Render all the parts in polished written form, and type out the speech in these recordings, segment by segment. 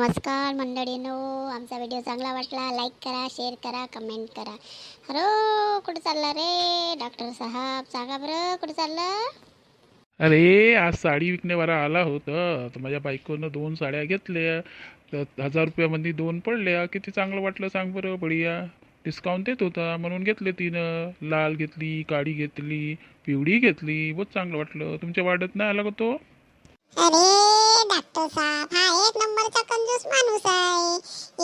नमस्कार मंडळींनो, आमचा व्हिडिओ चांगला वाटला लाईक करा, शेअर करा, कमेंट करा. हॅलो, कुठे चालला रे डॉक्टर साहेब? सांगा बरं, कुठे चालला? अरे आज साडी विकण्यावाला आला होता तर माझ्या बायकोनं 2 साड्या घेतल्या तर 1000 रुपयामध्ये 2 पडल्या. किती चांगलं वाटलं सांग बरं. बढिया डिस्काउंट देत होता म्हणून घेतले तिनं. लाल घेतली, काळी घेतली, पिवळी घेतली. बहुत चांगलं वाटलं. तुमच्या वाड्यात नाही आला का तो? अरे डॉक्टर साहेब, हा एक नंबरचा कंजूस माणूस आहे.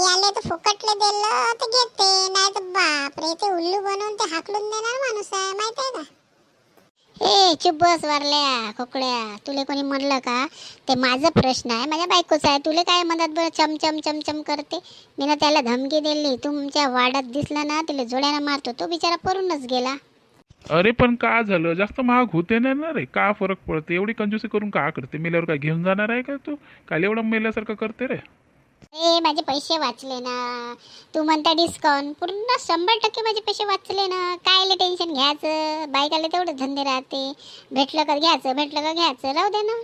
याले तर फुकटले दिलं तर घेते, नाही तर बापरे ते उल्लू बनवून ते हाकलून देणार माणूस आहे, माहित आहे का? ए चुप बस वारल्या खोकड्या. तुले कोणी म्हणलं का? ते माझा प्रश्न आहे, माझ्या बायकोचा आहे. तुले काय म्हणतात बरं? चमचम चमचम करते. मी ना त्याला धमकी दिली, तुमच्या वाड्यात दिसला ना तिला जोड्यानं मारतो. तो बिचारा पळूनच गेला. अरे पण का झालं? जास्त महाग होते नाही ना रे. का फरक पडते? एवढी कंजूसी करून का करते? मेल्यावर काय घेऊन जाणार आहे का तू? काल एवढं मेल्यासारखं करते रे. ए माझे पैसे वाचले ना. तू म्हणता डिस्काउंट, पूर्ण 100% माझे पैसे वाचले ना. कायले टेन्शन घ्यायचं? बायकाले तेवढे धंदे राहते. भेटलं का घ्यायचं, भेटलं का घ्यायचं, राहू दे ना.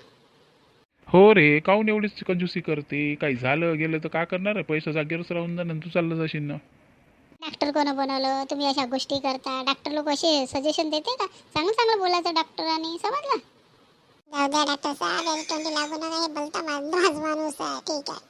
हो रे, काहून एवढीच कंजूसी करते? काही झालं गेलं तर का करणार आहे? पैसा जागेवरच राहून जाणार. तू चाललं जाशील ना. डॉक्टर कोण बनवलं? तुम्ही अशा गोष्टी करता. डॉक्टर लोक असे सजेशन देते का? चांगलं चांगलं बोलायचं डॉक्टरांनी, समजलं? जाऊ द्या डॉक्टर साहेब, 20 लागू नका, हे बोलता माझा माणूस आहे, ठीक आहे.